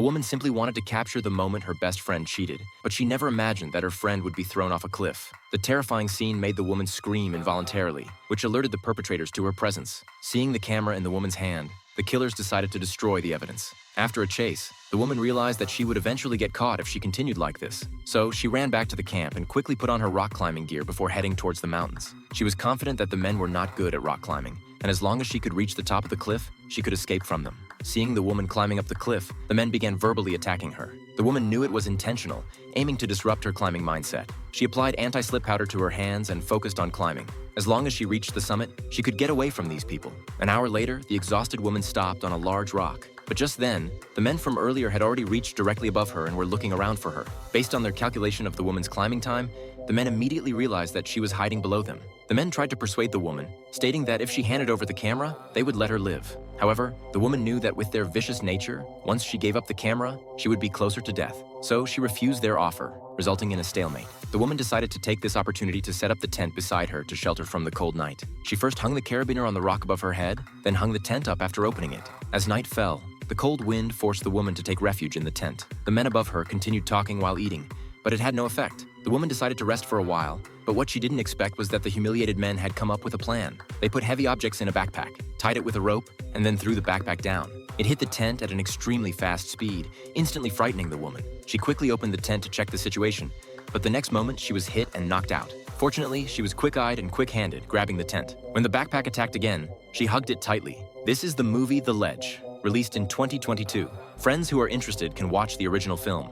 woman simply wanted to capture the moment her best friend cheated, but she never imagined that her friend would be thrown off a cliff. The terrifying scene made the woman scream involuntarily, which alerted the perpetrators to her presence. Seeing the camera in the woman's hand, the killers decided to destroy the evidence. After a chase, the woman realized that she would eventually get caught if she continued like this. So she ran back to the camp and quickly put on her rock climbing gear before heading towards the mountains. She was confident that the men were not good at rock climbing, and as long as she could reach the top of the cliff, she could escape from them. Seeing the woman climbing up the cliff, the men began verbally attacking her. The woman knew it was intentional, aiming to disrupt her climbing mindset. She applied anti-slip powder to her hands and focused on climbing. As long as she reached the summit, she could get away from these people. An hour later, the exhausted woman stopped on a large rock. But just then, the men from earlier had already reached directly above her and were looking around for her. Based on their calculation of the woman's climbing time, the men immediately realized that she was hiding below them. The men tried to persuade the woman, stating that if she handed over the camera, they would let her live. However, the woman knew that with their vicious nature, once she gave up the camera, she would be closer to death. So she refused their offer, resulting in a stalemate. The woman decided to take this opportunity to set up the tent beside her to shelter from the cold night. She first hung the carabiner on the rock above her head, then hung the tent up after opening it. As night fell, the cold wind forced the woman to take refuge in the tent. The men above her continued talking while eating, but it had no effect. The woman decided to rest for a while, but what she didn't expect was that the humiliated men had come up with a plan. They put heavy objects in a backpack, tied it with a rope, and then threw the backpack down. It hit the tent at an extremely fast speed, instantly frightening the woman. She quickly opened the tent to check the situation, but the next moment she was hit and knocked out. Fortunately, she was quick-eyed and quick-handed, grabbing the tent. When the backpack attacked again, she hugged it tightly. This is the movie The Ledge, released in 2022. Friends who are interested can watch the original film.